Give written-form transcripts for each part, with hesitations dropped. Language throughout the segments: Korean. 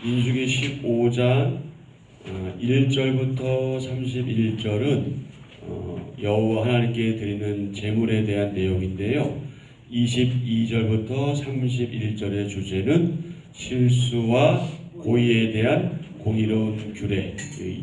민수기 15장 1절부터 31절은 여호와 하나님께 드리는 제물에 대한 내용인데요. 22절부터 31절의 주제는 실수와 고의에 대한 공의로운 규례,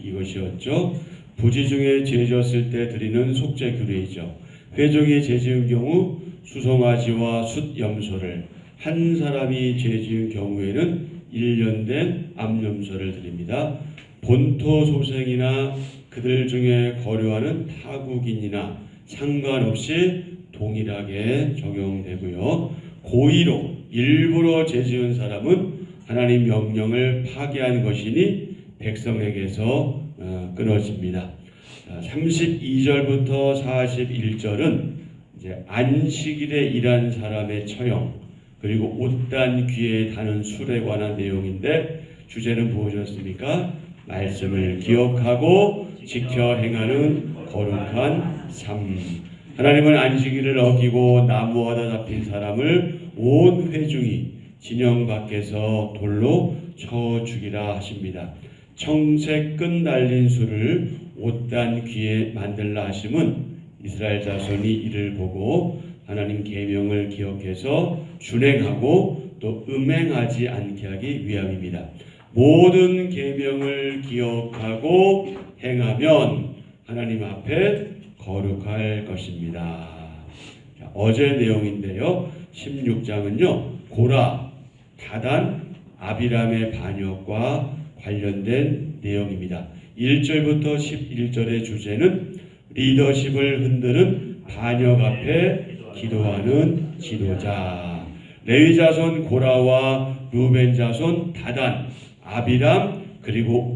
이것이었죠. 부지 중에 죄졌을 때 드리는 속죄 규례이죠. 회족이 죄지은 경우 수송아지와 숫염소를, 한 사람이 죄지은 경우에는 1년 된 암염소를 드립니다. 본토 소생이나 그들 중에 거류하는 타국인이나 상관없이 동일하게 적용되고요. 고의로 일부러 죄지은 사람은 하나님 명령을 파기한 것이니 백성에게서 끊어집니다. 32절부터 41절은 이제 안식일에 일한 사람의 처형, 그리고 옷단 귀에 다는 술에 관한 내용인데, 주제는 무엇이었습니까? 말씀을 기억하고 지켜 행하는 거룩한 삶. 하나님은 안식일을 어기고 나무와다 잡힌 사람을 온 회중이 진영 밖에서 돌로 쳐 죽이라 하십니다. 청색 끈 달린 술을 옷단 귀에 만들라 하심은 이스라엘 자손이 이를 보고 하나님 계명을 기억해서 준행하고 또 음행하지 않게 하기 위함입니다. 모든 계명을 기억하고 행하면 하나님 앞에 거룩할 것입니다. 자, 어제 내용인데요. 16장은요. 고라, 다단, 아비람의 반역과 관련된 내용입니다. 1절부터 11절의 주제는 리더십을 흔드는 반역 앞에 기도하는 지도자. 레위 자손 고라와 루벤 자손 다단, 아비람, 그리고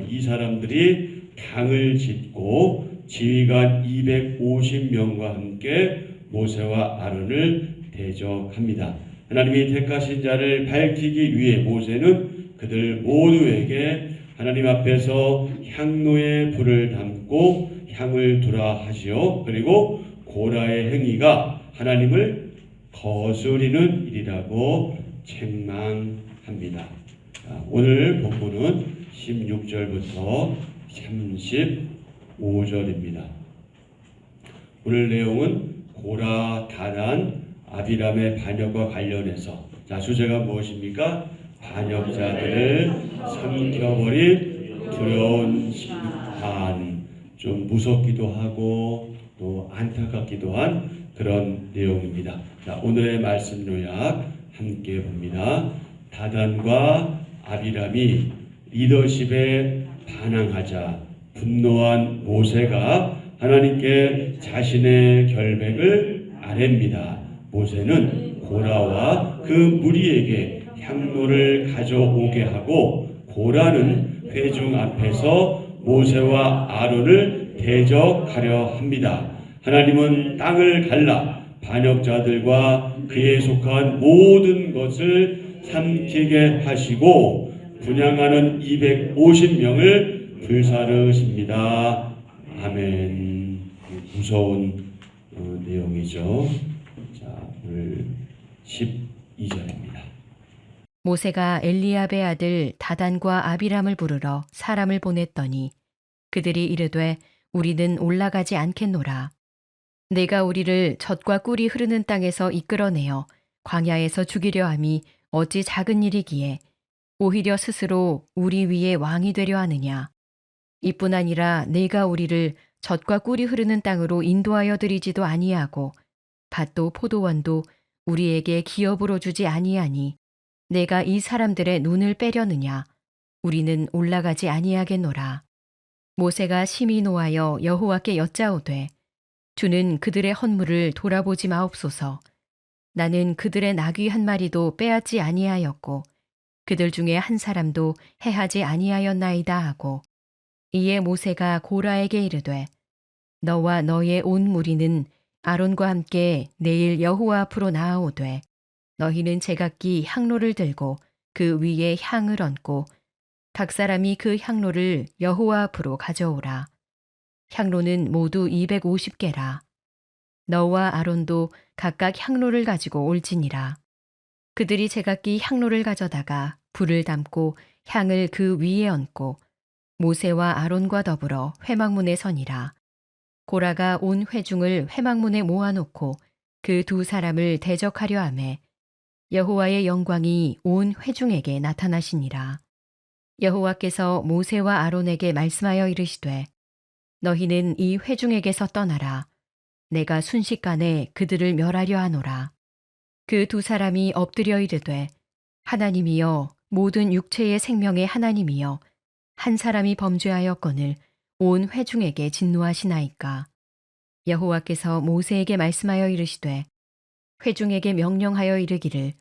이 사람들이 당을 짓고 지휘관 250명과 함께 모세와 아론을 대적합니다. 하나님이 택하신 자를 밝히기 위해 모세는 그들 모두에게 하나님 앞에서 향로에 불을 담고 향을 두라 하시오. 그리고 고라의 행위가 하나님을 거스리는 일이라고 책망합니다. 오늘 본문은 16절부터 35절입니다. 오늘 내용은 고라, 다단, 아비람의 반역과 관련해서, 주제가 무엇입니까? 반역자들을 삼켜버릴 두려운 심판. 좀 무섭기도 하고 또 안타깝기도 한 그런 내용입니다. 오늘의 말씀 요약 함께 봅니다. 다단과 아비람이 리더십에 반항하자 분노한 모세가 하나님께 자신의 결백을 아뢰입니다. 모세는 고라와 그 무리에게 향로를 가져오게 하고, 고라는 회중 앞에서 모세와 아론을 대적하려 합니다. 하나님은 땅을 갈라 반역자들과 그에 속한 모든 것을 삼키게 하시고 분향하는 250명을 불사르십니다. 아멘. 무서운 내용이죠. 오늘 12절입니다. 모세가 엘리압의 아들 다단과 아비람을 부르러 사람을 보냈더니 그들이 이르되 우리는 올라가지 않겠노라. 내가 우리를 젖과 꿀이 흐르는 땅에서 이끌어내어 광야에서 죽이려 함이 어찌 작은 일이기에 오히려 스스로 우리 위에 왕이 되려 하느냐. 이뿐 아니라 내가 우리를 젖과 꿀이 흐르는 땅으로 인도하여 드리지도 아니하고 밭도 포도원도 우리에게 기업으로 주지 아니하니 내가 이 사람들의 눈을 빼려느냐. 우리는 올라가지 아니하겠노라. 모세가 심히 노하여 여호와께 여짜오되 주는 그들의 헌물을 돌아보지 마옵소서. 나는 그들의 나귀 한 마리도 빼앗지 아니하였고 그들 중에 한 사람도 해하지 아니하였나이다 하고, 이에 모세가 고라에게 이르되 너와 너의 온 무리는 아론과 함께 내일 여호와 앞으로 나아오되 너희는 제각기 향로를 들고 그 위에 향을 얹고 각 사람이 그 향로를 여호와 앞으로 가져오라. 향로는 모두 250개라. 너와 아론도 각각 향로를 가지고 올지니라. 그들이 제각기 향로를 가져다가 불을 담고 향을 그 위에 얹고 모세와 아론과 더불어 회막문에 서니라. 고라가 온 회중을 회막문에 모아놓고 그 두 사람을 대적하려 하매 여호와의 영광이 온 회중에게 나타나시니라. 여호와께서 모세와 아론에게 말씀하여 이르시되 너희는 이 회중에게서 떠나라. 내가 순식간에 그들을 멸하려 하노라. 그 두 사람이 엎드려 이르되 하나님이여 모든 육체의 생명의 하나님이여 한 사람이 범죄하였거늘 온 회중에게 진노하시나이까. 여호와께서 모세에게 말씀하여 이르시되 회중에게 명령하여 이르기를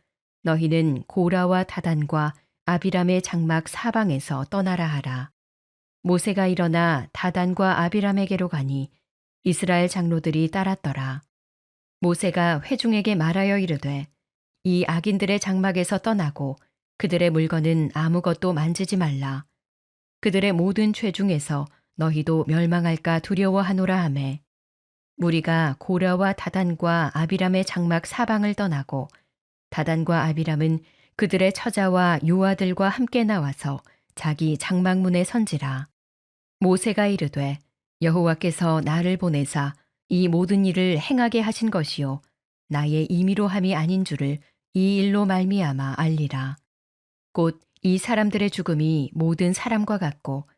너희는 고라와 다단과 아비람의 장막 사방에서 떠나라 하라. 모세가 일어나 다단과 아비람에게로 가니 이스라엘 장로들이 따랐더라. 모세가 회중에게 말하여 이르되 이 악인들의 장막에서 떠나고 그들의 물건은 아무것도 만지지 말라. 그들의 모든 죄 중에서 너희도 멸망할까 두려워하노라 하매 무리가 고라와 다단과 아비람의 장막 사방을 떠나고 다단과 아비람은 그들의 처자와 요아들과 함께 나와서 자기 장막문에 선지라. 모세가 이르되 여호와께서 나를 보내사 이 모든 일을 행하게 하신 것이요 나의 임의로 함이 아닌 줄을 이 일로 말미암아 알리라. 곧 이 사람들의 죽음이 모든 사람과 같고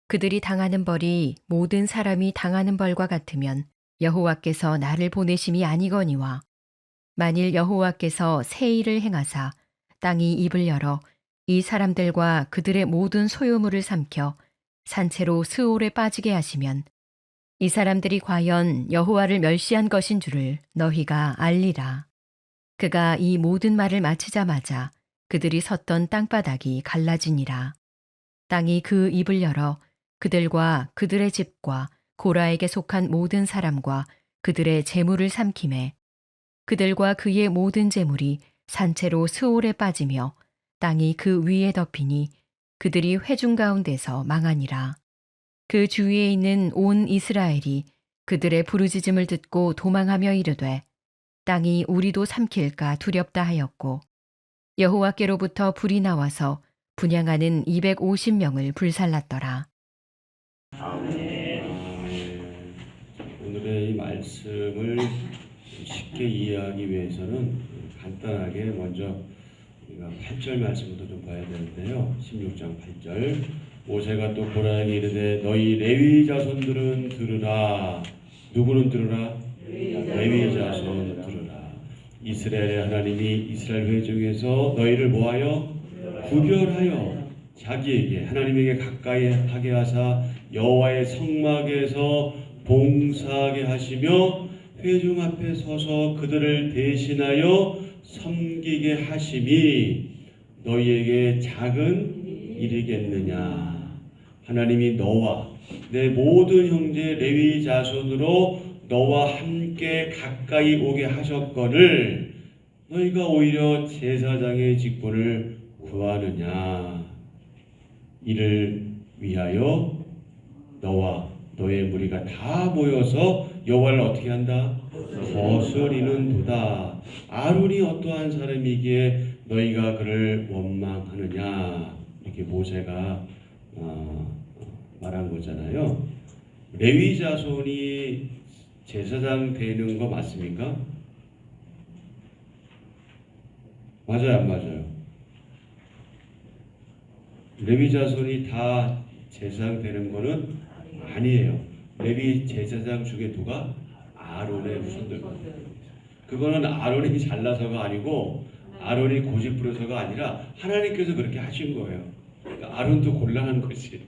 그들이 당하는 벌이 모든 사람이 당하는 벌과 같으면 여호와께서 나를 보내심이 아니거니와 만일 여호와께서 새 일을 행하사 땅이 입을 열어 이 사람들과 그들의 모든 소유물을 삼켜 산채로 스올에 빠지게 하시면 이 사람들이 과연 여호와를 멸시한 것인 줄을 너희가 알리라. 그가 이 모든 말을 마치자마자 그들이 섰던 땅바닥이 갈라지니라. 땅이 그 입을 열어 그들과 그들의 집과 고라에게 속한 모든 사람과 그들의 재물을 삼키매 그들과 그의 모든 재물이 산채로 스올에 빠지며 땅이 그 위에 덮이니 그들이 회중 가운데서 망하니라. 그 주위에 있는 온 이스라엘이 그들의 부르짖음을 듣고 도망하며 이르되 땅이 우리도 삼킬까 두렵다 하였고 여호와께로부터 불이 나와서 분향하는 250명을 불살랐더라. 오늘의 이 말씀을 쉽게 이해하기 위해서는 간단하게 먼저 우리가 8절 말씀부터 좀 봐야 되는데요. 16장 8절 모세가 또 고라에게 이르되 너희 레위 자손들은 들으라. 누구는 들으라? 레위 자손 들으라. 이스라엘의 하나님이 이스라엘 회중에서 너희를 모하여 구별하여 자기에게 하나님에게 가까이 하게 하사 여호와의 성막에서 봉사하게 하시며 회중 앞에 서서 그들을 대신하여 섬기게 하심이 너희에게 작은 일이겠느냐. 하나님이 너와 내 모든 형제 레위 자손으로 너와 함께 가까이 오게 하셨거늘 너희가 오히려 제사장의 직분을 구하느냐. 이를 위하여 너와 너의 무리가 다 모여서 여호와를 어떻게 한다? 거스리는도다. 아론이 어떠한 사람이기에 너희가 그를 원망하느냐. 이렇게 모세가 말한 거잖아요. 레위 자손이 제사장 되는 거 맞습니까? 맞아요, 안 맞아요? 레위 자손이 다 제사장 되는 거는 아니에요. 레위 제사장 중에 누가? 아론의 후손들. 그거는 아론이 잘나서가 아니고 아론이 고집부려서가 아니라 하나님께서 그렇게 하신 거예요. 그러니까 아론도 곤란한 것이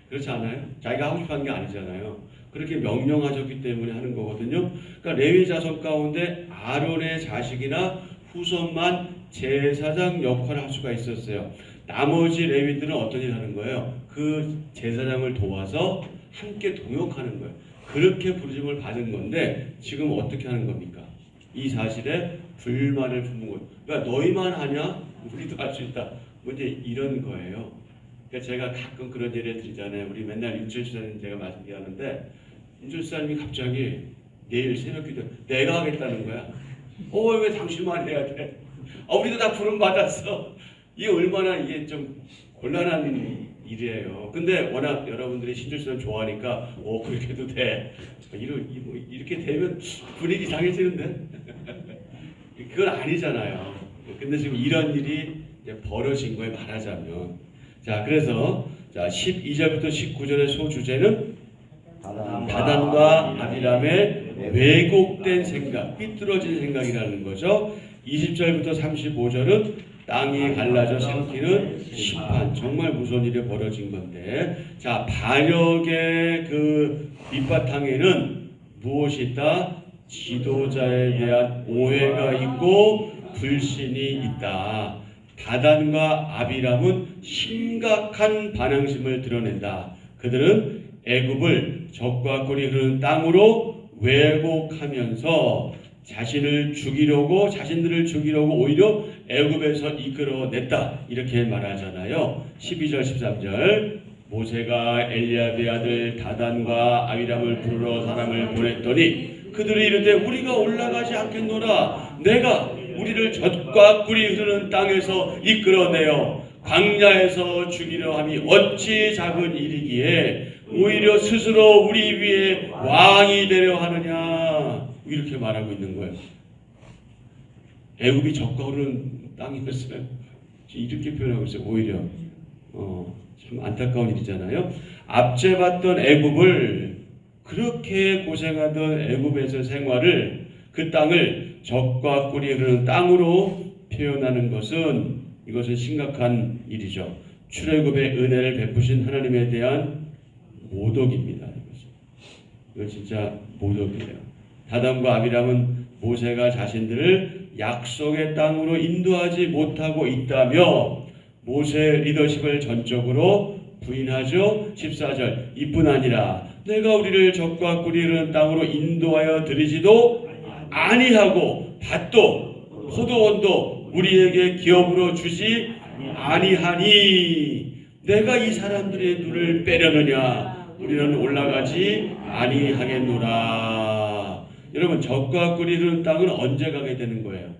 그렇지 않아요? 자기가 하고 싶어 하는 게 아니잖아요. 그렇게 명령하셨기 때문에 하는 거거든요. 그러니까 레위 자손 가운데 아론의 자식이나 후손만 제사장 역할을 할 수가 있었어요. 나머지 레위들은 어떤 일을 하는 거예요? 그 제사장을 도와서 함께 동역하는 거예요. 그렇게 부르심을 받은 건데 지금 어떻게 하는 겁니까? 이 사실에 불만을 품은 거예요. 그러니까 너희만 하냐? 우리도 할 수 있다. 뭐 이제 이런 거예요. 그러니까 제가 가끔 그런 예를 드리잖아요. 우리 맨날 윤철 수사님 제가 말씀드리는데 윤철 수사님이 갑자기 내일 새벽 기도 내가 하겠다는 거야. 왜 당신만 해야 돼? 우리도 다 부름 받았어. 이게 얼마나 이게 좀 곤란한 일이에요. 근데 워낙 여러분들이 신조신을 좋아하니까 그렇게 해도 돼. 이렇게 되면 분위기 상해지는데 그건 아니잖아요. 근데 지금 이런 일이 이제 벌어진 거에 말하자면 자 그래서 자 12절부터 19절의 소주제는 다단과 아비람의 왜곡된 생각, 삐뚤어진 생각이라는 거죠. 20절부터 35절은 땅이 갈라져 삼키는 심판, 정말 무서운 일이 벌어진 건데, 자 반역의 그 밑바탕에는 무엇이 있다? 지도자에 대한 오해가 있고 불신이 있다. 다단과 아비람은 심각한 반항심을 드러낸다. 그들은 애굽을 적과 꿀이 흐르는 땅으로 왜곡하면서 자신들을 죽이려고 오히려 애굽에서 이끌어냈다. 이렇게 말하잖아요. 12절 13절 모세가 엘리야베 아들 다단과 아비람을 부르러 사람을 보냈더니 그들이 이르되 우리가 올라가지 않겠노라. 내가 우리를 젖과 꿀이 흐르는 땅에서 이끌어내어 광야에서 죽이려 함이 어찌 작은 일이기에 오히려 스스로 우리 위에 왕이 되려 하느냐. 이렇게 말하고 있는 거예요. 애굽이 젖과 흐르는 땅이었어요. 이렇게 표현하고 있어요. 오히려 참 안타까운 일이잖아요. 압제받던 애굽을 그렇게 고생하던 애굽에서 생활을 그 땅을 젖과 꿀이 흐르는 땅으로 표현하는 것은 이것은 심각한 일이죠. 출애굽의 은혜를 베푸신 하나님에 대한 모독입니다. 이건 진짜 모독이에요. 다단과 아비람은 모세가 자신들을 약속의 땅으로 인도하지 못하고 있다며 모세의 리더십을 전적으로 부인하죠. 14절 이뿐 아니라 내가 우리를 젖과 꿀이 흐르는 땅으로 인도하여 드리지도 아니하고 밭도 포도원도 우리에게 기업으로 주지 아니하니 내가 이 사람들의 눈을 빼려느냐. 우리는 올라가지 아니하겠노라. 여러분 젖과 꿀이 흐르는 땅은 언제 가게 되는 거예요?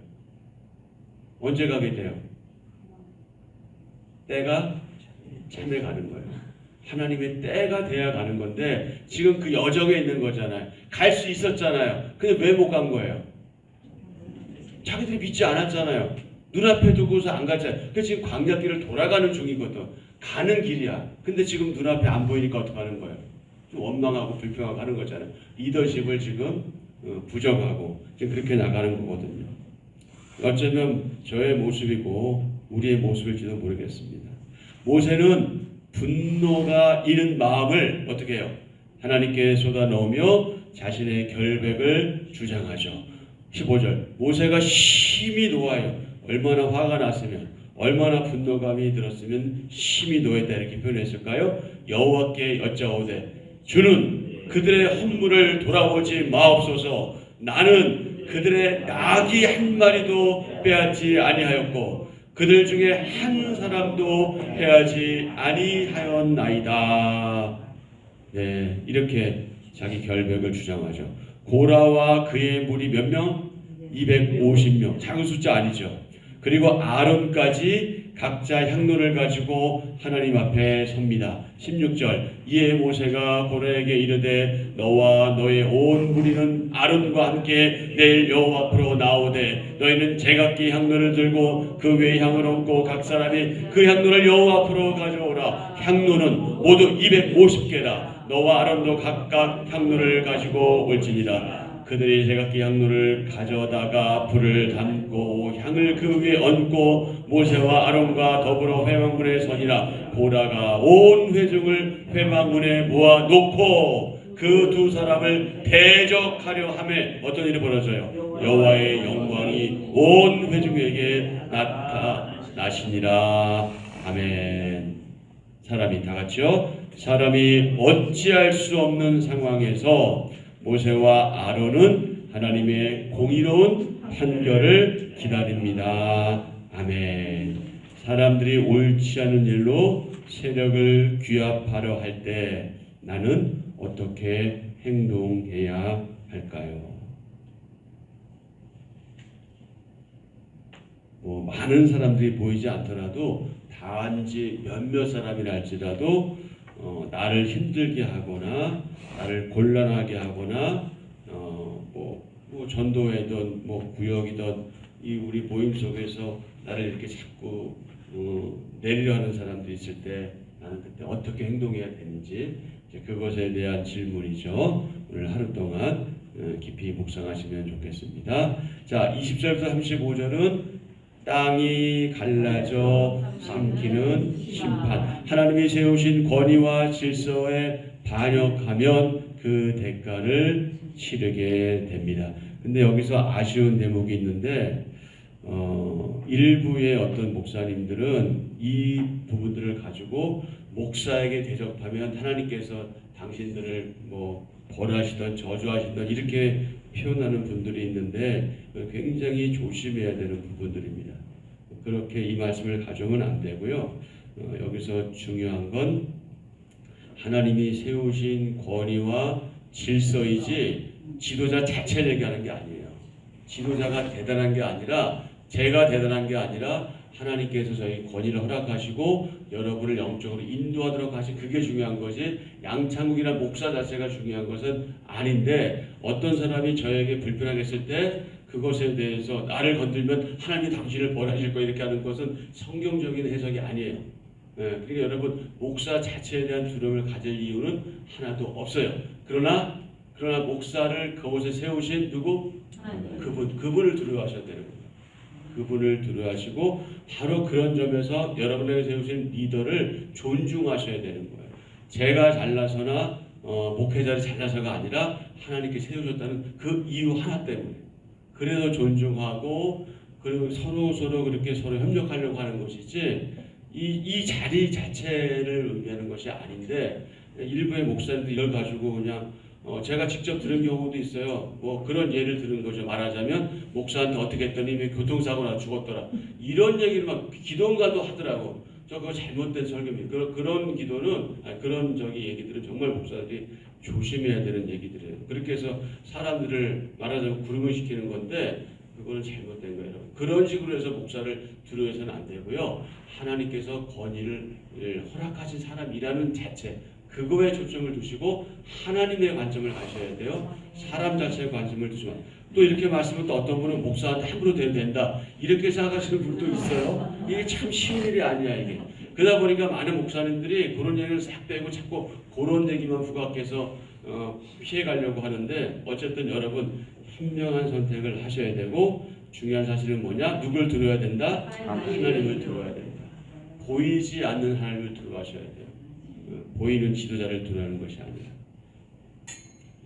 언제 가게 돼요? 때가 참에 가는 거예요. 하나님의 때가 돼야 가는 건데 지금 그 여정에 있는 거잖아요. 갈 수 있었잖아요. 근데 왜 못 간 거예요? 자기들이 믿지 않았잖아요. 눈앞에 두고서 안 갔잖아요. 그래서 지금 광야길을 돌아가는 중이거든. 가는 길이야. 근데 지금 눈앞에 안 보이니까 어떡하는 거예요? 좀 원망하고 불평하고 하는 거잖아요. 리더십을 지금 부정하고 지금 그렇게 나가는 거거든요. 어쩌면 저의 모습이고 우리의 모습일지도 모르겠습니다. 모세는 분노가 있는 마음을 어떻게 해요? 하나님께 쏟아넣으며 자신의 결백을 주장하죠. 15절 모세가 심히 노하여 얼마나 화가 났으면 얼마나 분노감이 들었으면 심히 노했다 이렇게 표현했을까요? 여호와께 여짜오되 주는 그들의 헌물을 돌아보지 마옵소서. 나는 그들의 나귀 한 마리도 빼앗지 아니하였고 그들 중에 한 사람도 해하지 아니하였나이다. 네, 이렇게 자기 결백을 주장하죠. 고라와 그의 무리 몇 명? 250명. 작은 숫자 아니죠. 그리고 아론까지 각자 향로를 가지고 하나님 앞에 섭니다. 16절 이에 모세가 고라에게 이르되 너와 너의 온 무리는 아론과 함께 내일 여호와 앞으로 나오되 너희는 제각기 향로를 들고 그 외의 향을 얹고 각 사람이 그 향로를 여호와 앞으로 가져오라. 향로는 모두 250개라. 너와 아론도 각각 향로를 가지고 올지니라. 그들이 제각기 향로를 가져다가 불을 담고 향을 그 위에 얹고 모세와 아론과 더불어 회막문에 서니라. 고라가 온 회중을 회막문에 모아놓고 그 두 사람을 대적하려 하매 어떤 일이 벌어져요? 여호와의 영광이 온 회중에게 나타나시니라. 아멘. 사람이 다 같이요. 사람이 어찌할 수 없는 상황에서 모세와 아론은 하나님의 공의로운 판결을 기다립니다. 아멘. 사람들이 옳지 않은 일로 세력을 규합하려 할 때 나는 어떻게 행동해야 할까요? 뭐 많은 사람들이 보이지 않더라도 단지 몇몇 사람이라 할지라도 나를 힘들게 하거나 나를 곤란하게 하거나 뭐 전도회든 뭐 구역이든 이 우리 모임 속에서 나를 이렇게 자꾸 내리려하는 사람들이 있을 때 나는 그때 어떻게 행동해야 되는지 이제 그것에 대한 질문이죠. 오늘 하루 동안 깊이 묵상하시면 좋겠습니다. 자, 20절부터 35절은 땅이 갈라져 삼키는 심판. 하나님이 세우신 권위와 질서에 반역하면 그 대가를 치르게 됩니다. 근데 여기서 아쉬운 대목이 있는데 일부의 어떤 목사님들은 이 부분들을 가지고 목사에게 대접하면 하나님께서 당신들을 뭐 벌하시던 저주하시던 이렇게 표현하는 분들이 있는데 굉장히 조심해야 되는 부분들입니다. 그렇게 이 말씀을 가져오면 안 되고요. 여기서 중요한 건 하나님이 세우신 권위와 질서이지 지도자 자체를 얘기하는 게 아니에요. 지도자가 대단한 게 아니라 제가 대단한 게 아니라 하나님께서 저희 권위를 허락하시고 여러분을 영적으로 인도하도록 하신 그게 중요한 거지 양창국이나 목사 자체가 중요한 것은 아닌데 어떤 사람이 저에게 불편하게 했을 때 그것에 대해서 나를 건들면 하나님이 당신을 벌하실 거야 이렇게 하는 것은 성경적인 해석이 아니에요. 그러니까 여러분 목사 자체에 대한 두려움을 가질 이유는 하나도 없어요. 그러나 목사를 그곳에 세우신 누구? 그분을 두려워하셔야 되는 거예요. 그분을 두려워하시고 바로 그런 점에서 여러분에게 세우신 리더를 존중하셔야 되는 거예요. 제가 잘나서나 목회자를 잘나서가 아니라 하나님께 세우셨다는 그 이유 하나 때문에 그래서 존중하고 그리고 서로 그렇게 서로 협력하려고 하는 것이지 이 자리 자체를 의미하는 것이 아닌데 일부의 목사님들 이걸 가지고 그냥 제가 직접 들은 경우도 있어요. 뭐 그런 예를 들은 거죠. 말하자면 목사한테 어떻게 했더니 교통사고 나 죽었더라. 이런 얘기를 막 기도원가도 하더라고. 저 그거 잘못된 설교입니다. 그런 기도는 그런 얘기들은 정말 목사들이 조심해야 되는 얘기들이에요. 그렇게 해서 사람들을 말하자면 구름을 시키는 건데 그거는 잘못된 거예요. 그런 식으로 해서 목사를 두려워해서는 안 되고요. 하나님께서 권위를 허락하신 사람이라는 자체 그거에 초점을 두시고 하나님의 관점을 가셔야 돼요. 사람 자체의 관점을 두시면 또 이렇게 말씀을 또 어떤 분은 목사한테 함부로 대도 된다 이렇게 생각하시는 분도 있어요. 이게 참 쉬운 일이 아니야 이게. 그러다 보니까 많은 목사님들이 그런 얘기를 싹 빼고 자꾸 그런 얘기만 부각해서 피해가려고 하는데 어쨌든 여러분 현명한 선택을 하셔야 되고 중요한 사실은 뭐냐? 누굴 두려워야 된다? 하나님을 두려워야 된다. 보이지 않는 하나님을 두려워하셔야 돼요. 보이는 지도자를 두려워하는 것이 아니라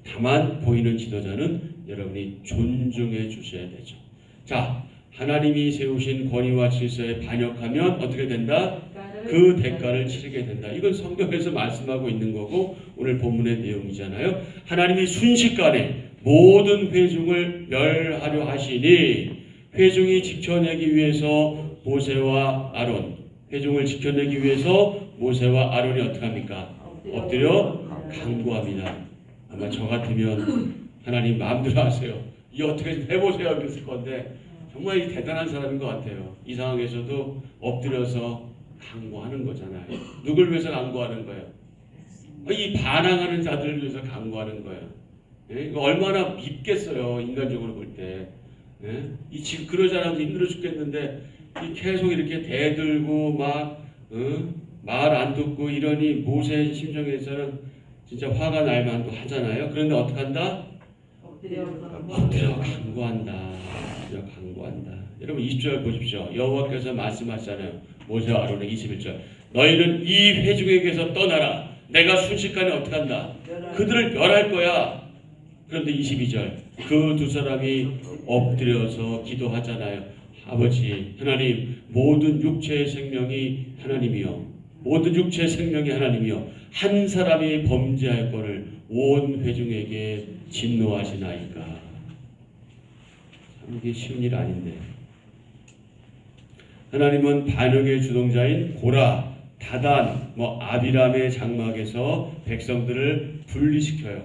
다만 보이는 지도자는 여러분이 존중해 주셔야 되죠. 자, 하나님이 세우신 권위와 질서에 반역하면 어떻게 된다? 그 대가를 치르게 된다. 이건 성경에서 말씀하고 있는 거고 오늘 본문의 내용이잖아요. 하나님이 순식간에 모든 회중을 멸하려 하시니 회중이 지켜내기 위해서 모세와 아론 회중을 지켜내기 위해서 모세와 아론이 어떻게 합니까? 엎드려 간구합니다. 아마 저 같으면 하나님 마음대로 하세요. 이 어떻게 좀 해보세요. 그랬을 건데 정말 이 대단한 사람인 것 같아요. 이 상황에서도 엎드려서 간구하는 거잖아요. 누굴 위해서 간구하는 거예요? 이 반항하는 자들을 위해서 간구하는 거예요. 이거 얼마나 밉겠어요. 인간적으로 볼 때. 이 지금 그러지 않아도 힘들어 죽겠는데 이 계속 이렇게 대들고 막 말 안 듣고 이러니 모세의 심정에서는 진짜 화가 날 만도 하잖아요. 그런데 어떻게 한다? 엎드려 간구한다. 엎드려 간구한다. 여러분 20절 보십시오. 여호와께서 말씀하시잖아요. 모세와 아론의 21절. 너희는 이 회중에게서 떠나라. 내가 순식간에 어떻게 한다? 그들을 멸할 거야. 그런데 22절. 그 두 사람이 엎드려서 기도하잖아요. 아버지 하나님 모든 육체의 생명이 하나님이요. 모든 육체의 생명이 하나님이요. 한 사람이 범죄할 거를 온 회중에게 진노하시나이까. 이게 쉬운 일 아닌데. 하나님은 반역의 주동자인 고라, 다단, 아비람의 장막에서 백성들을 분리시켜요.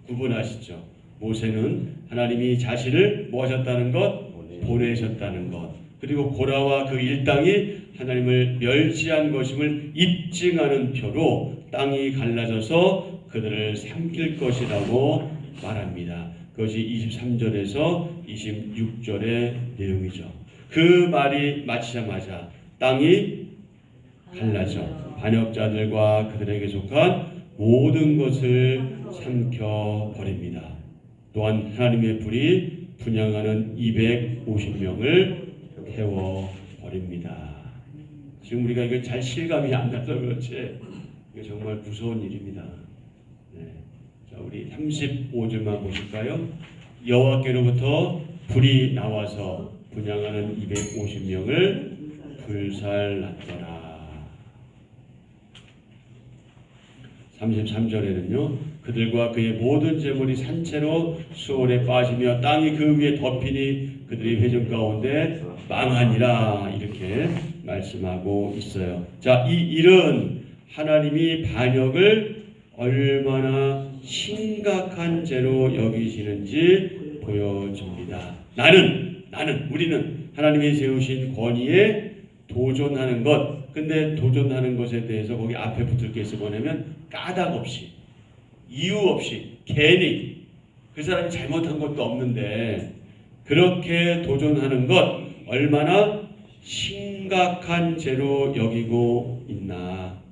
구분하시죠. 모세는 하나님이 자신을 뭐 하셨다는 것? 보내셨다는 것. 그리고 고라와 그 일당이 하나님을 멸시한 것임을 입증하는 표로 땅이 갈라져서 그들을 삼킬 것이라고 말합니다. 그것이 23절에서 26절의 내용이죠. 그 말이 마치자마자 땅이 갈라져 반역자들과 그들에게 속한 모든 것을 삼켜버립니다. 또한 하나님의 불이 분향하는 250명을 태워버립니다. 지금 우리가 이걸 잘 실감이 안 나서 그렇지 이게 정말 무서운 일입니다. 네. 자, 우리 35절만 보실까요? 여호와께로부터 불이 나와서 분향하는 250명을 불살랐더라. 33절에는요. 그들과 그의 모든 재물이 산채로 수월에 빠지며 땅이 그 위에 덮이니 그들이 회중 가운데 망하니라 이렇게 말씀하고 있어요. 자, 이 일은 하나님이 반역을 얼마나 심각한 죄로 여기시는지 보여줍니다. 우리는 하나님이 세우신 권위에 도전하는 것. 근데 도전하는 것에 대해서 거기 앞에 붙을 게 있어 뭐냐면 까닭 없이, 이유 없이, 괜히 그 사람이 잘못한 것도 없는데 그렇게 도전하는 것 얼마나 심각한 죄로 여기고 있나.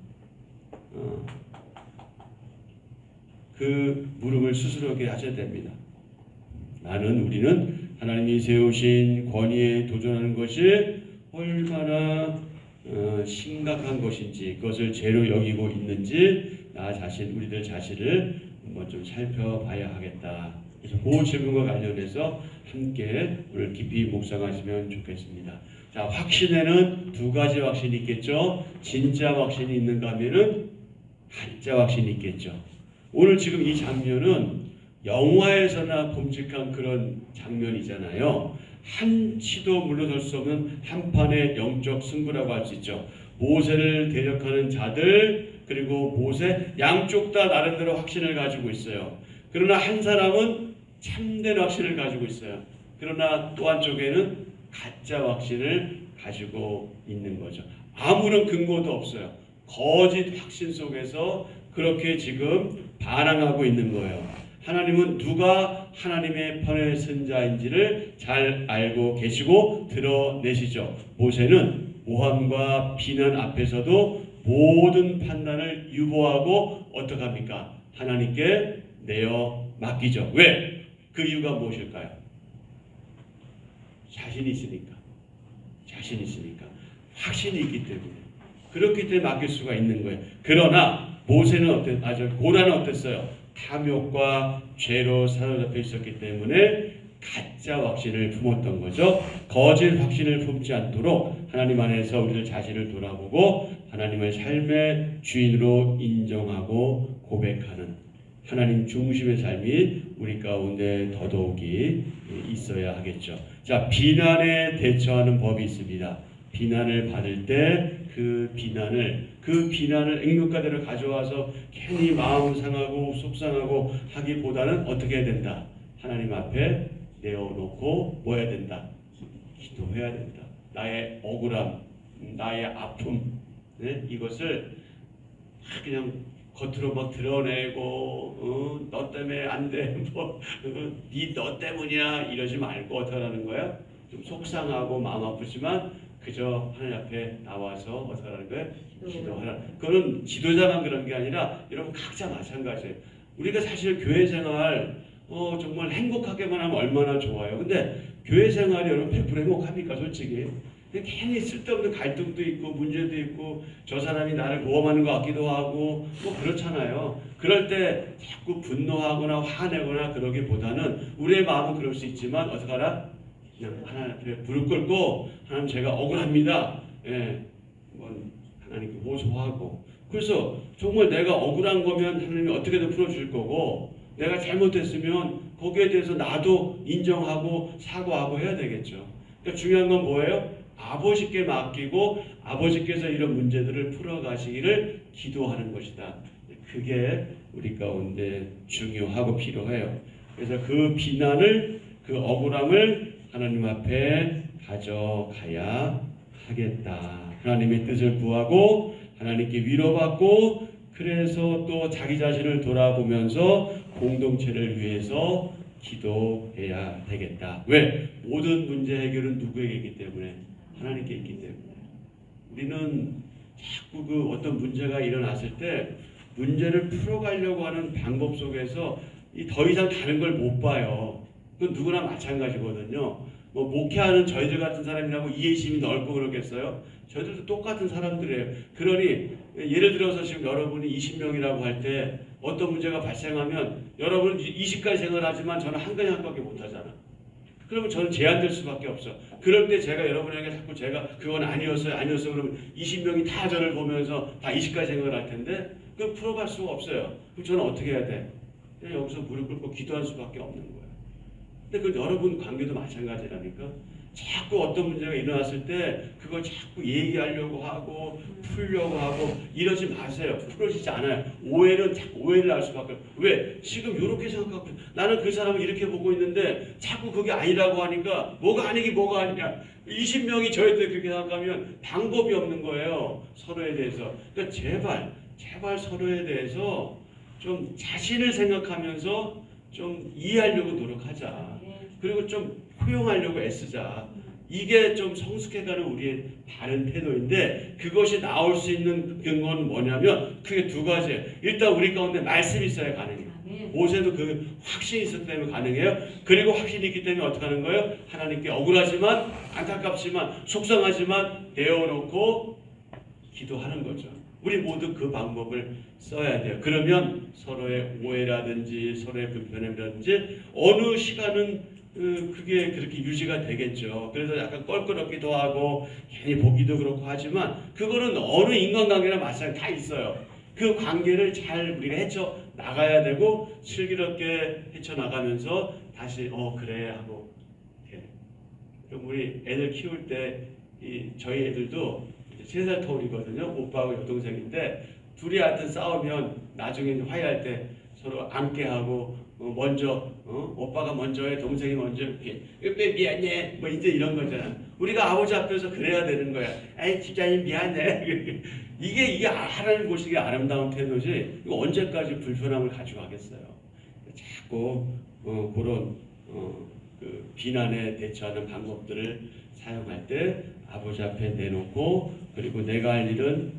그 물음을 스스로에게 하셔야 됩니다. 우리는 하나님이 세우신 권위에 도전하는 것이 얼마나 심각한 것인지 그것을 죄로 여기고 있는지 우리들 자신을 한번 좀 살펴봐야 하겠다. 그래서 그 질문과 관련해서 함께 오늘 깊이 묵상하시면 좋겠습니다. 자, 확신에는 두 가지 확신이 있겠죠. 진짜 확신이 있는가 하면은 가짜 확신이 있겠죠. 오늘 지금 이 장면은 영화에서나 봄직한 그런 장면이잖아요. 한치도 물러설 수 없는 한판의 영적 승부라고 할 수 있죠. 모세를 대적하는 자들 그리고 모세 양쪽 다 나름대로 확신을 가지고 있어요. 그러나 한 사람은 참된 확신을 가지고 있어요. 그러나 또 한쪽에는 가짜 확신을 가지고 있는 거죠. 아무런 근거도 없어요. 거짓 확신 속에서 그렇게 지금 반항하고 있는 거예요. 하나님은 누가 하나님의 편의 선자인지를 잘 알고 계시고 드러내시죠. 모세는 모함과 비난 앞에서도 모든 판단을 유보하고 어떻게 합니까? 하나님께 내어 맡기죠. 왜? 그 이유가 무엇일까요? 자신이 있으니까. 확신이 있기 때문에. 그렇기 때문에 맡길 수가 있는 거예요. 그러나 고라는 어땠어요? 탐욕과 죄로 사로잡혀 있었기 때문에 가짜 확신을 품었던 거죠. 거짓 확신을 품지 않도록 하나님 안에서 우리들 자신을 돌아보고 하나님의 삶의 주인으로 인정하고 고백하는 하나님 중심의 삶이 우리 가운데 더더욱이 있어야 하겠죠. 자, 비난에 대처하는 법이 있습니다. 비난을 받을 때 그 비난을 액면가대로 가져와서 괜히 마음 상하고 속상하고 하기보다는 어떻게 해야 된다? 하나님 앞에 내어놓고 뭐 해야 된다? 기도해야 된다. 나의 억울함, 나의 아픔, 네? 이것을 그냥 겉으로 막 드러내고 너 때문에 안 돼, 너 때문이야 이러지 말고 어떻게 하라는 거야? 좀 속상하고 마음 아프지만 그저 하나님 앞에 나와서 어떻게 하라는 거예요? 기도하라. 그거는 지도자만 그런 게 아니라 여러분 각자 마찬가지예요. 우리가 사실 교회 생활 정말 행복하게만 하면 얼마나 좋아요. 근데 교회 생활이 여러분 100% 행복합니까 솔직히? 괜히 쓸데없는 갈등도 있고 문제도 있고 저 사람이 나를 모험하는 것 같기도 하고 뭐 그렇잖아요. 그럴 때 자꾸 분노하거나 화내거나 그러기보다는 우리의 마음은 그럴 수 있지만 어떻게 하라? 그냥 하나님 앞에 불을 끌고 하나님 제가 억울합니다. 하나님께 호소하고 그래서 정말 내가 억울한 거면 하나님이 어떻게든 풀어줄 거고 내가 잘못했으면 거기에 대해서 나도 인정하고 사과하고 해야 되겠죠. 그러니까 중요한 건 뭐예요? 아버지께 맡기고 아버지께서 이런 문제들을 풀어가시기를 기도하는 것이다. 그게 우리 가운데 중요하고 필요해요. 그래서 그 비난을 그 억울함을 하나님 앞에 가져가야 하겠다. 하나님의 뜻을 구하고 하나님께 위로받고 그래서 또 자기 자신을 돌아보면서 공동체를 위해서 기도해야 되겠다. 왜? 모든 문제 해결은 누구에게 있기 때문에? 하나님께 있기 때문에. 우리는 자꾸 그 어떤 문제가 일어났을 때 문제를 풀어가려고 하는 방법 속에서 더 이상 다른 걸 못 봐요. 그건 누구나 마찬가지거든요. 뭐 목회하는 저희들 같은 사람이라고 이해심이 넓고 그러겠어요? 저희들도 똑같은 사람들이에요. 그러니 예를 들어서 지금 여러분이 20명이라고 할 때 어떤 문제가 발생하면 여러분은 20가지 생각을 하지만 저는 한 가지 한 밖에 못 하잖아. 그러면 저는 제한될 수밖에 없어. 그럴 때 제가 여러분에게 자꾸 제가 그건 아니었어요 그러면 20명이 다 저를 보면서 다 20가지 생각을 할 텐데 그걸 풀어갈 수가 없어요. 그럼 저는 어떻게 해야 돼? 그냥 여기서 무릎 꿇고 기도할 수밖에 없는 거예요. 근데 그 여러분 관계도 마찬가지라니까. 자꾸 어떤 문제가 일어났을 때 그걸 자꾸 얘기하려고 하고 풀려고 하고 이러지 마세요. 풀어지지 않아요. 오해는 자꾸 오해를 할 수밖에 없어요. 왜? 지금 이렇게 생각하고 나는 그 사람을 이렇게 보고 있는데 자꾸 그게 아니라고 하니까 뭐가 아니기 뭐가 아니냐. 20명이 저희들 그렇게 생각하면 방법이 없는 거예요. 서로에 대해서. 그러니까 제발 서로에 대해서 좀 자신을 생각하면서 좀 이해하려고 노력하자. 그리고 좀 포용하려고 애쓰자. 이게 좀 성숙해가는 우리의 바른 태도인데 그것이 나올 수 있는 근거는 뭐냐면 그게 두 가지예요. 일단 우리 가운데 말씀이 있어야 가능해요. 모세도 그 확신이 있었기 때문에 가능해요. 그리고 확신이 있기 때문에 어떻게 하는 거예요? 하나님께 억울하지만 안타깝지만 속상하지만 내어놓고 기도하는 거죠. 우리 모두 그 방법을 써야 돼요. 그러면 서로의 오해라든지 서로의 불편함이라든지 어느 시간은 그게 그렇게 유지가 되겠죠. 그래서 약간 껄끄럽기도 하고 괜히 보기도 그렇고 하지만 그거는 어느 인간관계나 마찬가지 다 있어요. 그 관계를 잘 우리가 헤쳐 나가야 되고 슬기롭게 헤쳐 나가면서 다시 그래 하고 이렇게. 그럼 우리 애들 키울 때 저희 애들도 3살 터울이거든요. 오빠하고 여동생인데 둘이 하여튼 싸우면 나중에 화해할 때 서로 앉게 하고 먼저 오빠가 먼저 해 동생이 먼저 이렇게 미안해 뭐 이제 이런 거잖아. 우리가 아버지 앞에서 그래야 되는 거야. 아이 집사님 미안해. 이게 하나님 보시기에 아름다운 태도지. 이거 언제까지 불편함을 가지고 하겠어요. 자꾸 그런 그 비난에 대처하는 방법들을 사용할 때 아버지 앞에 내놓고 그리고 내가 할 일은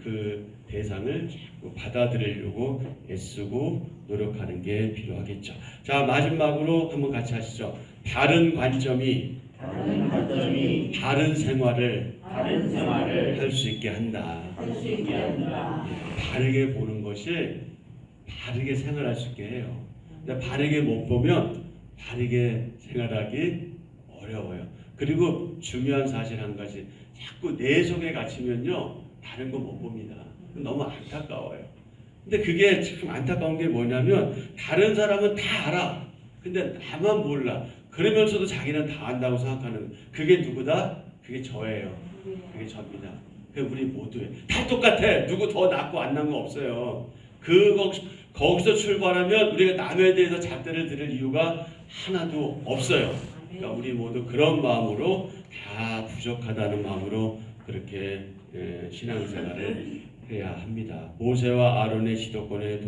그 대상을 자꾸 받아들이려고 애쓰고 노력하는 게 필요하겠죠. 자, 마지막으로 한번 같이 하시죠. 다른 관점이 다른 생활을 할 수 있게 한다. 바르게 보는 것이 바르게 생활할 수 있게 해요. 근데 바르게 못 보면 바르게 생활하기 어려워요. 그리고 중요한 사실 한 가지, 자꾸 내 속에 갇히면요 다른 거 못 봅니다. 너무 안타까워요. 근데 그게 참 안타까운 게 뭐냐면 다른 사람은 다 알아. 근데 나만 몰라. 그러면서도 자기는 다 안다고 생각하는, 그게 누구다? 그게 저예요. 그게 접니다. 그게 우리 모두예요. 다 똑같아. 누구 더 낫고 안 나은 거 없어요. 거기서 출발하면 우리가 남에 대해서 잣대를 들을 이유가 하나도 없어요. 그러니까 우리 모두 그런 마음으로 다 부족하다는 마음으로 그렇게 신앙생활을 해야 합니다. 모세와 아론의 지도권에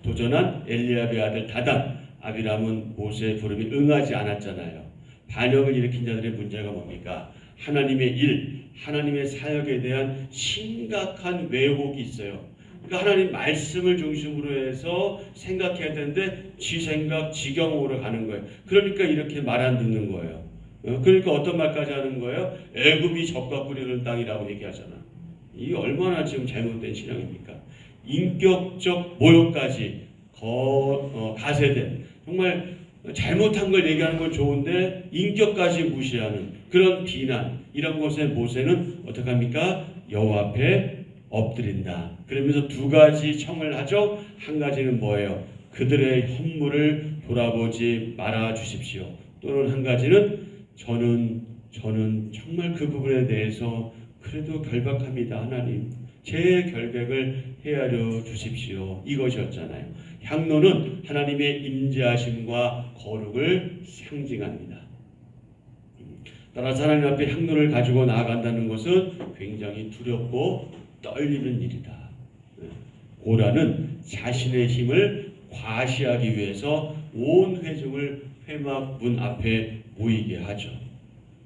도전한 엘리압의 아들 다단, 아비람은 모세의 부름이 응하지 않았잖아요. 반역을 일으킨 자들의 문제가 뭡니까? 하나님의 일, 하나님의 사역에 대한 심각한 왜곡이 있어요. 그러니까 하나님 말씀을 중심으로 해서 생각해야 되는데 지 생각, 지 경험으로 가는 거예요. 그러니까 이렇게 말 안 듣는 거예요. 그러니까 어떤 말까지 하는 거예요? 애굽이 젖과 꿀이 흐르는 땅이라고 얘기하잖아. 이게 얼마나 지금 잘못된 신앙입니까? 인격적 모욕까지 가세된, 정말 잘못한 걸 얘기하는 건 좋은데 인격까지 무시하는 그런 비난, 이런 것에 모세는 어떻게 합니까? 여호와 앞에 엎드린다. 그러면서 두 가지 청을 하죠. 한 가지는 뭐예요? 그들의 헌물을 돌아보지 말아 주십시오. 또는 한 가지는 저는 정말 그 부분에 대해서 그래도 결박합니다. 하나님, 제 결백을 헤아려 주십시오. 이것이었잖아요. 향로는 하나님의 임재하심과 거룩을 상징합니다. 따라서 하나님 앞에 향로를 가지고 나아간다는 것은 굉장히 두렵고 떨리는 일이다. 고라는 자신의 힘을 과시하기 위해서 온 회중을 회막 문 앞에 모이게 하죠.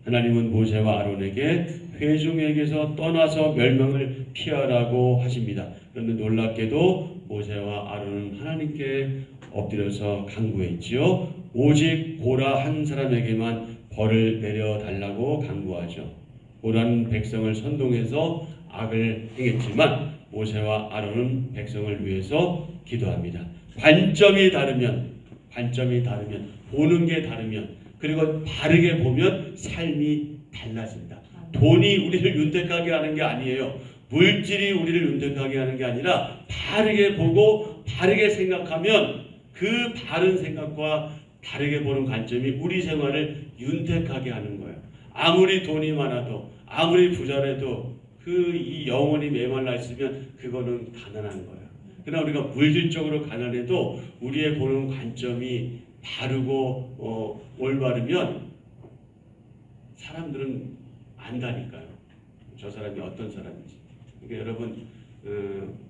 하나님은 모세와 아론에게 회중에게서 떠나서 멸망을 피하라고 하십니다. 그런데 놀랍게도 모세와 아론은 하나님께 엎드려서 간구했지요. 오직 고라 한 사람에게만 벌을 내려달라고 간구하죠. 고라는 백성을 선동해서 악을 행했지만 모세와 아론은 백성을 위해서 기도합니다. 관점이 다르면 보는 게 다르면 그리고 바르게 보면 삶이 달라진다. 돈이 우리를 윤택하게 하는 게 아니에요. 물질이 우리를 윤택하게 하는 게 아니라 바르게 보고 바르게 생각하면 그 바른 생각과 다르게 보는 관점이 우리 생활을 윤택하게 하는 거예요. 아무리 돈이 많아도 아무리 부자라도 이 영혼이 메말라 있으면 그거는 가난한 거예요. 그러나 우리가 물질적으로 가난해도 우리의 보는 관점이 바르고 올바르면 사람들은 안다니까요. 저 사람이 어떤 사람인지. 그러니까 여러분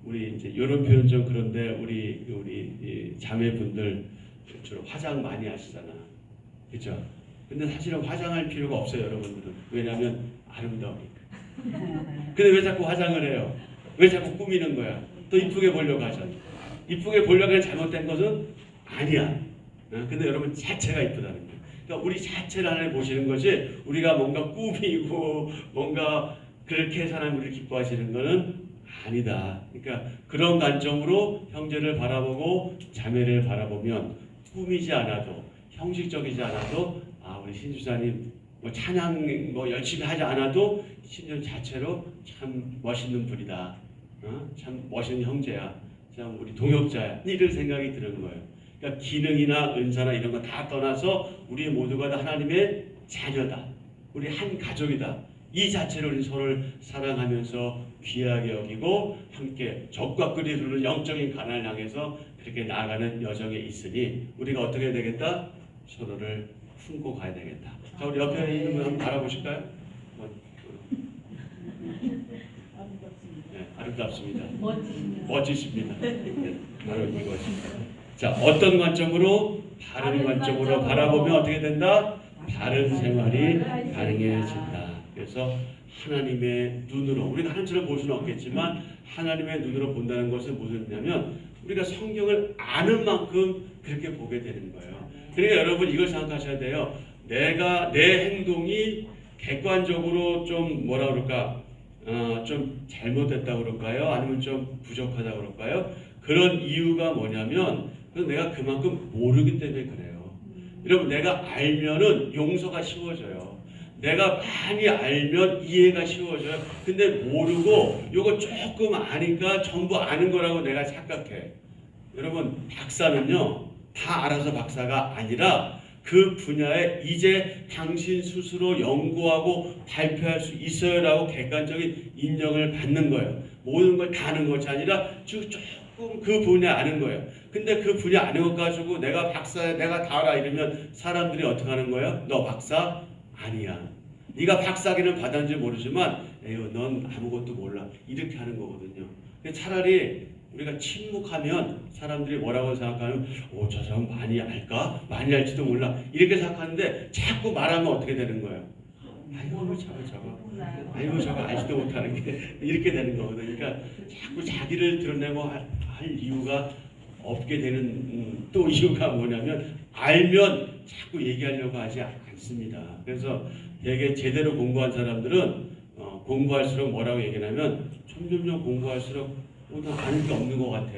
우리 이제 이런 표현 좀 그런데 우리 자매분들 주로 화장 많이 하시잖아. 그렇죠? 근데 사실은 화장할 필요가 없어요, 여러분들은. 왜냐하면 아름다우니까. 근데 왜 자꾸 화장을 해요? 왜 자꾸 꾸미는 거야? 또 이쁘게 보려고 하잖아. 이쁘게 보려고 하는 잘못된 것은 아니야. 근데 여러분 자체가 이쁘다는 거예요. 그러니까 우리 자체를 하나님 보시는 것이 우리가 뭔가 꾸미고 뭔가 그렇게 해서 하나님 우리를 기뻐하시는 것은 아니다. 그러니까 그런 관점으로 형제를 바라보고 자매를 바라보면 꾸미지 않아도 형식적이지 않아도 우리 신주사님 찬양 열심히 하지 않아도 신주 자체로 참 멋있는 분이다. 참 멋있는 형제야. 참 우리 동역자야. 이런 생각이 드는 거예요. 그러니까 기능이나 은사나 이런 거 다 떠나서 우리 모두가 다 하나님의 자녀다. 우리 한 가족이다. 이 자체로 우리 서로를 사랑하면서 귀하게 여기고 함께 적과 꿀이 흐르는 영적인 가난을 향해서 그렇게 나아가는 여정에 있으니 우리가 어떻게 해야 되겠다? 서로를 품고 가야 되겠다. 자, 우리 옆에 있는 분 한번 바라보실까요? 네, 아름답습니다. 멋지십니다. 네, 바로 이것입니다. 자, 어떤 관점으로? 바른 관점으로 바라보면 어떻게 된다? 바른 생활이 가능해진다. 그래서 하나님의 눈으로, 우리가 하나님처럼 볼 수는 없겠지만 하나님의 눈으로 본다는 것은 무슨 의미냐면 우리가 성경을 아는 만큼 그렇게 보게 되는 거예요. 그러니까 여러분 이걸 생각하셔야 돼요. 내가 내 행동이 객관적으로 좀 뭐라 그럴까? 좀 잘못됐다고 그럴까요? 아니면 좀 부족하다고 그럴까요? 그런 이유가 뭐냐면 내가 그만큼 모르기 때문에 그래요. 여러분 내가 알면은 용서가 쉬워져요. 내가 많이 알면 이해가 쉬워져요. 근데 모르고 요거 조금 아니까 전부 아는 거라고 내가 착각해. 여러분 박사는요 다 알아서 박사가 아니라 그 분야에 이제 당신 스스로 연구하고 발표할 수 있어요라고 객관적인 인정을 받는 거예요. 모든 걸 다 아는 것이 아니라 조금 그 분야 아는 거예요. 근데 그 분야 아는 것 가지고 내가 박사야, 내가 다 알아 이러면 사람들이 어떻게 하는 거예요? 너 박사 아니야. 네가 박사기는 받았는지 모르지만 에휴 넌 아무것도 몰라. 이렇게 하는 거거든요. 근데 차라리 우리가 침묵하면 사람들이 뭐라고 생각하면 저 사람 많이 알까? 많이 알지도 몰라. 이렇게 생각하는데 자꾸 말하면 어떻게 되는 거예요? 아이고 저거 알지도 못하는 게 이렇게 되는 거거든요. 그러니까 자꾸 자기를 드러내고 할 이유가 없게 되는 또 이유가 뭐냐면 알면 자꾸 얘기하려고 하지 않습니다. 그래서 되게 제대로 공부한 사람들은 공부할수록 뭐라고 얘기하냐면 점점 공부할수록 나 아는 게 없는 것 같아.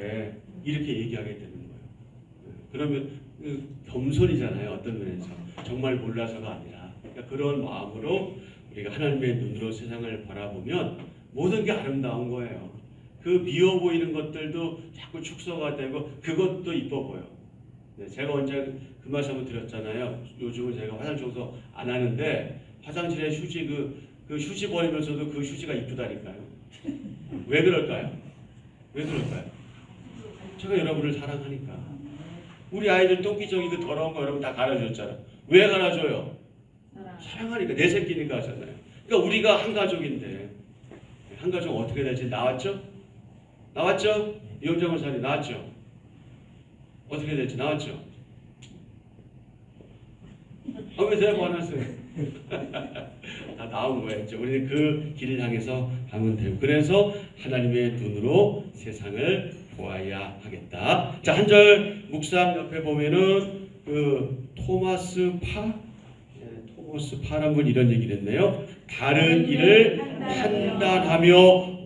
이렇게 얘기하게 되는 거예요. 그러면 겸손이잖아요. 어떤 면에서. 정말 몰라서가 아니라. 그러니까 그런 마음으로 우리가 하나님의 눈으로 세상을 바라보면 모든 게 아름다운 거예요. 그 미워 보이는 것들도 자꾸 축소가 되고 그것도 이뻐 보여. 네, 제가 언제 그 말씀을 드렸잖아요. 요즘은 제가 화장 청소 안 하는데 화장실에 휴지 그 휴지 버리면서도 그 휴지가 이쁘다니까요. 왜 그럴까요? 제가 여러분을 사랑하니까. 우리 아이들 똥기저귀 그 더러운 거 여러분 다 갈아줬잖아. 왜 갈아줘요? 사랑하니까 내 새끼니까 하잖아요. 그러니까 우리가 한 가족인데 한 가족 어떻게 될지 나왔죠? 나왔죠? 이혼정을 살이 나왔죠? 어떻게 될지 나왔죠? 왜 대답 안 하세요? 다 나온 거예요. 이제 우리는 그 길을 향해서 가면 되고 그래서 하나님의 눈으로 세상을 보아야 하겠다. 자, 한 절 묵상 옆에 보면은 그 토마스 파란 분 이런 얘기를 했네요. 다른 일을 판단하며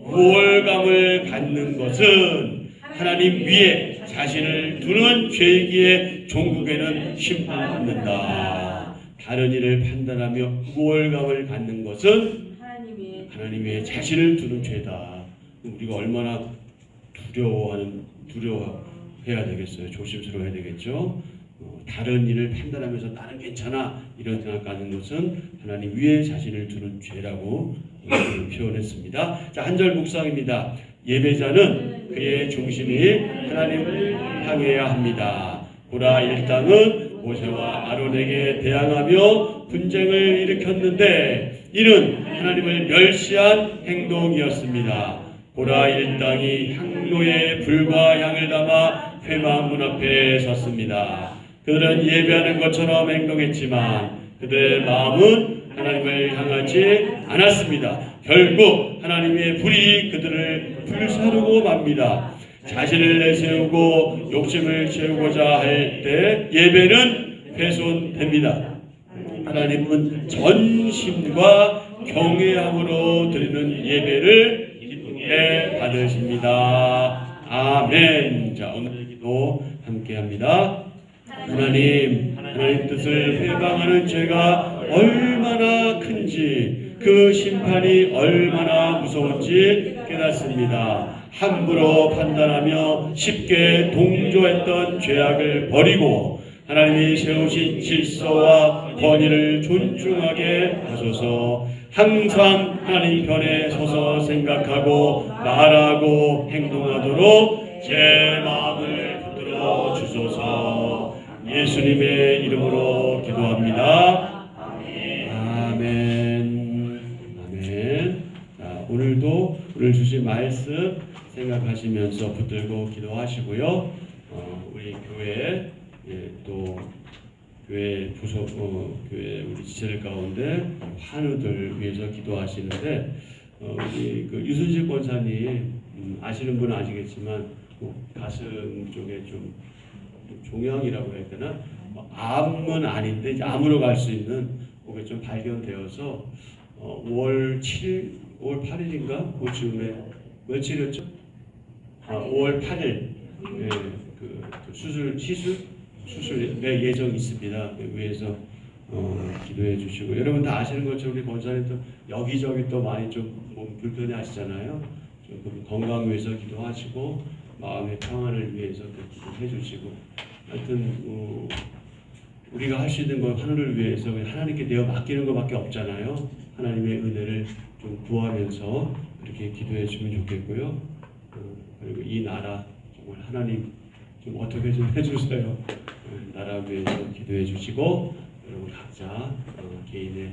우월감을 갖는 것은 하나님 위에 자신을 두는 죄이기에 종국에는 심판받는다. 다른 일을 판단하며 우월감을 갖는 것은 하나님 위에 자신을 두는 죄다. 우리가 얼마나 두려워해야 되겠어요. 조심스러워야 되겠죠. 다른 일을 판단하면서 나는 괜찮아 이런 생각하는 것은 하나님 위에 자신을 두는 죄라고 표현했습니다. 자, 한 절 묵상입니다. 예배자는 그의 중심이 하나님을 향해야 합니다. 고라 일당은 모세와 아론에게 대항하며 분쟁을 일으켰는데 이는 하나님을 멸시한 행동이었습니다. 고라 일당이 향로에 불과 향을 담아 회막 문 앞에 섰습니다. 그들은 예배하는 것처럼 행동했지만 그들의 마음은 하나님을 향하지 않았습니다. 결국 하나님의 불이 그들을 불사르고 맙니다. 자신을 내세우고 욕심을 채우고자 할 때 예배는 훼손됩니다. 하나님은 전심과 경외함으로 드리는 예배를 기쁘게 받으십니다. 아멘. 자, 오늘 기도 함께합니다. 하나님 뜻을 회방하는 죄가 얼마나 큰지 그 심판이 얼마나 무서운지 깨닫습니다. 함부로 판단하며 쉽게 동조했던 죄악을 버리고 하나님이 세우신 질서와 권위를 존중하게 하소서. 항상 하나님 편에 서서 생각하고 말하고 행동하도록 제 마음을 붙들어 주소서. 예수님의 이름으로 기도합니다. 아멘. 아멘. 자, 오늘도 오늘 주신 말씀 생각하시면서 붙들고 기도하시고요. 우리 교회 또 교회 부서 교회 우리 지체들 가운데 환우들 위해서 기도하시는데 우리 그 유순식 권사님 아시는 분은 아시겠지만 가슴 쪽에 좀 종양이라고 해야 되나? 암은 아닌데 이제 암으로 갈 수 있는 그게 좀 발견되어서 5월 8일인가 그쯤에 며칠이었죠? 5월 8일 그 수술 예정이 있습니다. 위해서 기도해 주시고 여러분 다 아시는 것처럼 우리 권사님도 여기저기 또 많이 좀 몸 불편해 하시잖아요. 조금 건강 위해서 기도하시고 마음의 평안을 위해서 기도해 주시고 하여튼 우리가 할 수 있는 건 하늘을 위해서 하나님께 내어 맡기는 것밖에 없잖아요. 하나님의 은혜를 좀 구하면서 그렇게 기도해 주면 좋겠고요. 그리고 이 나라 정말 하나님 좀 어떻게 좀 해주세요. 나라 위해서 기도해 주시고 여러분 각자 개인의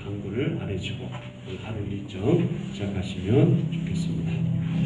간구를 아뢰시고 하루 일정 시작하시면 좋겠습니다.